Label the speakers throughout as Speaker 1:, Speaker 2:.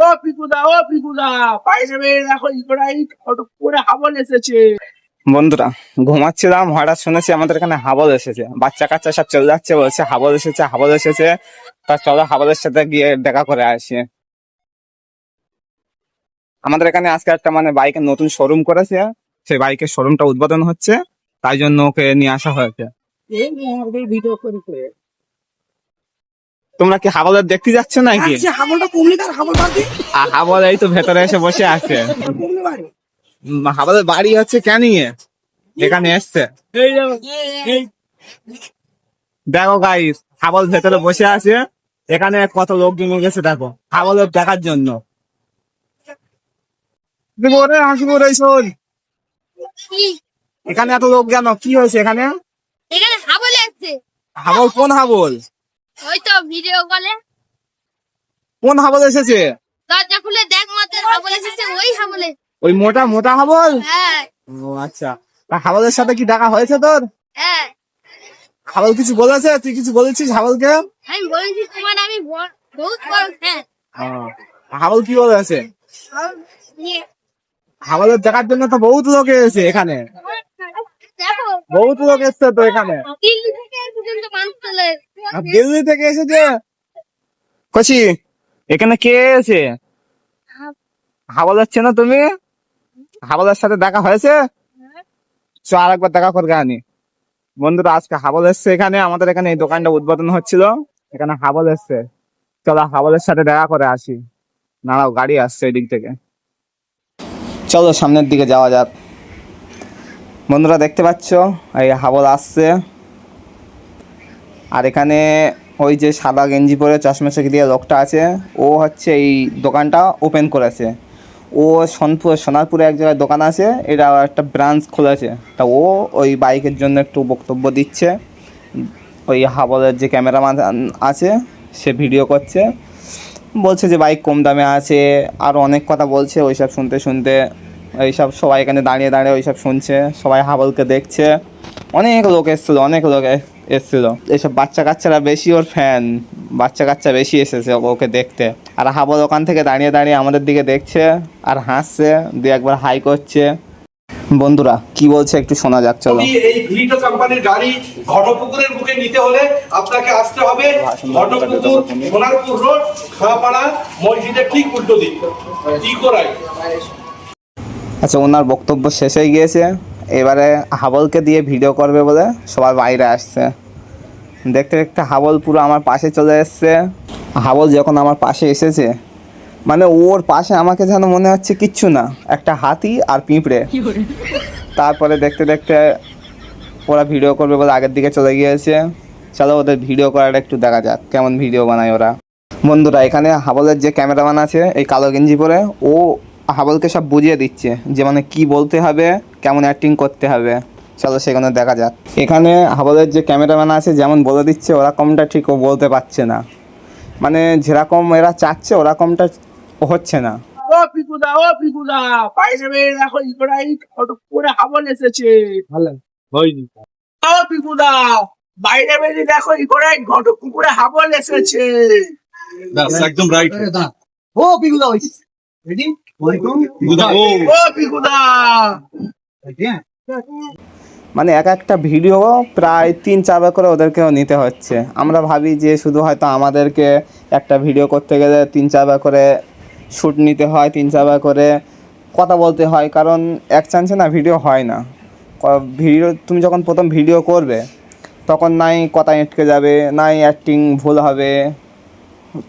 Speaker 1: ও পিকুদা, ও পিকুদা, বাইরে বেরিয়ে দেখো ইকোরাই হঠাৎ করে হাবল এসেছে।
Speaker 2: বন্ধুরা, ঘুমাচ্ছিলাম, হঠাৎ শুনেছি আমাদের এখানে হাবল এসেছে। বাচ্চা কাচ্চা সব চলে যাচ্ছে, বলছে হাবল এসেছে, হাবল এসেছে। তা চলো হাবলের সাথে গিয়ে দেখা করে আসি। আমাদের এখানে আজকে একটা বাইকের নতুন শোরুম করেছে, সেই বাইকের শোরুমটা উদ্বোধন হচ্ছে, তাই জন্য ওকে নিয়ে আসা হয়েছে।
Speaker 1: এই আমাদের ভিডিও করে করে
Speaker 2: তোমরা কি হাবলের দেখতে যাচ্ছ নাকি?
Speaker 1: হাবলটা কমলি তার হাবল বাদ দি।
Speaker 2: হাবল এই তো ভেতরে এসে বসে আছে।
Speaker 1: কমলি বাড়ি
Speaker 2: হাবলের বাড়ি হচ্ছে ক্যানিংয়ে, এখানে এসছে।
Speaker 1: এই দেখো, এই
Speaker 2: দেখো গাইস, হাবল ভেতরে বসে আছে। এখানে কত লোক জমে গেছে দেখো হাবলের দেখার জন্য। ওরে হাসিবো রে শোন, এখানে এত লোক কেন? কি হয়েছে এখানে?
Speaker 3: এখানে হাবল আসছে।
Speaker 2: হাবল? কোন হাবল?
Speaker 3: ওই তো ভিডিও কলে
Speaker 2: কোন হাবল এসেছে?
Speaker 3: দরজা খুলে দেখ মাত্র হাবল এসেছে, ওই হাবলে।
Speaker 2: ওই মোটা মোটা হাবল?
Speaker 3: হ্যাঁ
Speaker 2: ও আচ্ছা, তা হাবলের সাথে কি দেখা হয়েছে তোর?
Speaker 3: হ্যাঁ,
Speaker 2: হাবল কিছু বলেছে? তুই কিছু বলেছিস হাবলকে?
Speaker 3: আমি বলেছি তোমার আমি বহুত বড় ফ্যান।
Speaker 2: হাবল কি বলেছে? হাবলের দেখার জন্য তো বহুত লোক এসেছে এখানে,
Speaker 3: দেখো
Speaker 2: বহুত লোক এসছে তো এখানে।
Speaker 3: দিল্লি থেকে পর্যন্ত মানুষ চলে
Speaker 2: দিল্লি থেকে এসেছে? কচি, এখানে কে এসে? হাবলের চেনো তুমি? হাবলের সাথে দেখা হয়েছে? চল আরেকবার দেখা করবে আনি। বন্ধুরা, আজকে হাবল এসছে এখানে, আমাদের এখানে এই দোকানটা উদ্বোধন হচ্ছিল, এখানে হাবল এসছে। চলো হাবলের সাথে দেখা করে আসি। নাড়াও, গাড়ি আসছে এই দিক থেকে, চলো সামনের দিকে যাওয়া যাক। বন্ধুরা দেখতে পাচ্ছ, এই হাবল আসছে। আর এখানে ওই যে সাদা গেঞ্জি পরে চশমা চোখ দিয়ে লোকটা আছে, ও হচ্ছে এই দোকানটা ওপেন করেছে। ও সোনারপুরে এক জায়গায় দোকান আছে, এটা একটা ব্রাঞ্চ খুলেছে। তা ও ওই বাইকের জন্য একটু বক্তব্য দিচ্ছে। ওই হাবলের যে ক্যামেরাম্যান আছে সে ভিডিও করছে, বলছে যে বাইক কম দামে আছে, আর অনেক কথা বলছে। ওইসব শুনতে শুনতে এইসব সবাই এখানে দাঁড়িয়ে দাঁড়িয়ে ওইসব শুনছে, সবাই হাবলকে দেখছে। অনেক লোক এসেছিলো, অনেক লোক এসেছিলো। এইসব বাচ্চা কাচ্চারা বেশি ওর ফ্যান, বাচ্চা কাচ্চা বেশি এসেছে ওকে দেখতে। আর হাবল ওখান থেকে দাঁড়িয়ে দাঁড়িয়ে আমাদের দিকে দেখছে আর হাসছে, দিয়ে একবার হাই করছে। বন্ধুরা কি বলছে একটু শোনা যাক, চলো।
Speaker 4: এই ভিটো কোম্পানির গাড়ি ঘটপুকুরের বুকে নিতে হলে আপনাকে আসতে হবে ঘটপুকুর সোনারপুর রোড, খাপাড়া মসজিদের ঠিক উল্টো দিক ইকোরাই।
Speaker 2: আচ্ছা, ওনার বক্তব্য শেষ হয়ে গিয়েছে, এবারে হাবলকে দিয়ে ভিডিও করবে বলে সবাই বাইরে আসছে। দেখতে দেখতে হাবল পুরো আমার পাশে চলে এসছে। হাবল যখন আমার পাশে এসেছে, ওর পাশে আমাকে যেন মনে হচ্ছে কিচ্ছু না, একটা হাতি আর পিঁপড়ে। তারপরে দেখতে দেখতে ওরা ভিডিও করবে বলে আগের দিকে চলে গিয়েছে। চলো ওদের ভিডিও করাটা একটু দেখা যাক, কেমন ভিডিও বানায় ওরা। বন্ধুরা, এখানে হাবলের যে ক্যামেরাম্যান আছে এই কালো গেঞ্জি পরে, ও হাবলকে সব বুঝিয়ে দিচ্ছে যে কি বলতে হবে, কেমন অ্যাক্টিং করতে হবে। চলো সেখানে দেখা যাক। এখানে হাবলের যে ক্যামেরাম্যান আছে যেমন বলে দিচ্ছে, ওরকমটা ঠিক ও বলতে পারছে না, যেরকম এরা চাচ্ছে ওরকমটা হচ্ছে না।
Speaker 1: ও পিকুদা, ও পিকুদা, বাইরে বেরিয়ে দেখো ইকোরাই হঠাৎ করে হাবল এসেছে। ভালো হয়নি। ও পিকুদা, বাইরে বেরিয়ে দেখো ইকোরাই হঠাৎ করে হাবল এসেছে।
Speaker 4: একদম রাইট।
Speaker 1: ও পিকুদা, রেডি? ও পিকুদা,
Speaker 2: এক একটা ভিডিও প্রায় 3-4 বার করে ওদেরকেও নিতে হচ্ছে। আমরা ভাবি যে শুধু হয়তো আমাদেরকে একটা ভিডিও করতে গেলে 3-4 বার করে শ্যুট নিতে হয়, 3-4 বার করে কথা বলতে হয়, কারণ এক চান্সে না ভিডিও হয় না। ভিডিও তুমি যখন প্রথম ভিডিও করবে তখন নাই কথা এঁটকে যাবে, নাই অ্যাক্টিং ভুল হবে,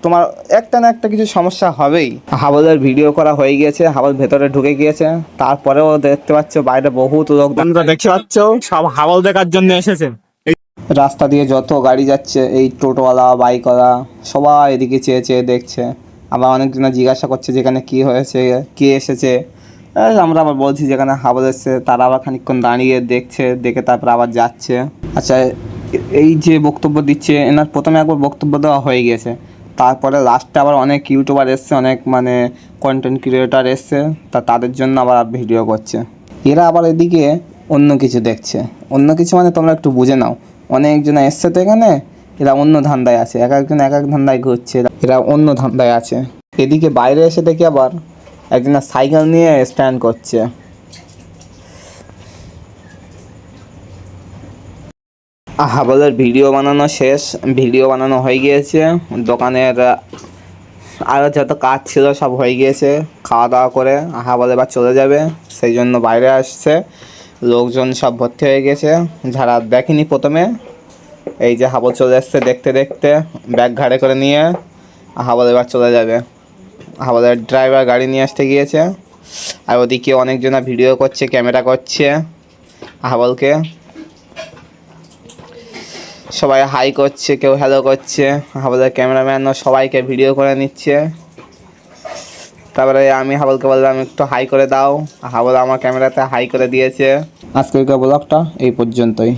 Speaker 2: তোমার একটা না একটা কিছু সমস্যা হবেই। হাবলের ভিডিও করা হয়ে গিয়েছে, হাবল ভেতরে ঢুকে গিয়েছে। তারপরেও দেখতে পাচ্ছ বাইরে বহুত লোক, দেখতে পাচ্ছ সব হাবল দেখার জন্য এসেছে। রাস্তা দিয়ে যত গাড়ি যাচ্ছে, এই টোটোওয়ালা বাইকওয়ালা সবাই এদিকে চেয়ে চেয়ে দেখছে। আবার অনেকজনে জিজ্ঞাসা করছে যেখানে কি হয়েছে, কে এসেছে। আমরা আবার বলছি যেখানে হাবল এসছে, তারা আবার খানিকক্ষণ দাঁড়িয়ে দেখছে, দেখে তারপর আবার যাচ্ছে। আচ্ছা, এই যে বক্তব্য দিচ্ছে, এনার প্রথমে একবার বক্তব্য দেওয়া হয়ে গেছে, তারপরে লাস্টে আবার অনেক ইউটিউবার এসছে, অনেক কন্টেন্ট ক্রিয়েটার এসছে, তাদের জন্য আবার ভিডিও করছে। এরা আবার এদিকে অন্য কিছু দেখছে, অন্য কিছু তোমরা একটু বুঝে নাও। অনেকজন এসছে তো এখানে, এরা অন্য ধান্দায় আছে, এক একজন এক এক ধান্দায় ঘুরছে, এরা অন্য ধান্দায় আছে। এদিকে বাইরে এসে দেখি আবার একজন সাইকেল নিয়ে স্ট্যান্ড করছে। হাবলের ভিডিও বানানো শেষ, ভিডিও বানানো হয়ে গিয়েছে, দোকানের আরও যত কাজ ছিল সব হয়ে গিয়েছে। খাওয়া দাওয়া করে হাবল এবার চলে যাবে, সেই জন্য বাইরে আসছে। লোকজন সব ভর্তি হয়ে গেছে, যারা দেখেনি প্রথমে। এই যে হাবল চলে এসছে দেখতে দেখতে, ব্যাগ ঘাড়ে করে নিয়ে হাবল এবার চলে যাবে। হাবলের ড্রাইভার গাড়ি নিয়ে আসতে গিয়েছে, আর ওদিকে অনেকজনা ভিডিও করছে, ক্যামেরা করছে হাবলকে। সবাই হাই করছে, কেউ হ্যালো করছে, হাবলের ক্যামেরাম্যানও সবাইকে ভিডিও করে নিচ্ছে। তারপরে আমি হাবলকে বললাম একটু হাই করে দাও, হাবল আমার ক্যামেরাতে হাই করে দিয়েছে। আজকের ব্লগটা এই পর্যন্তই।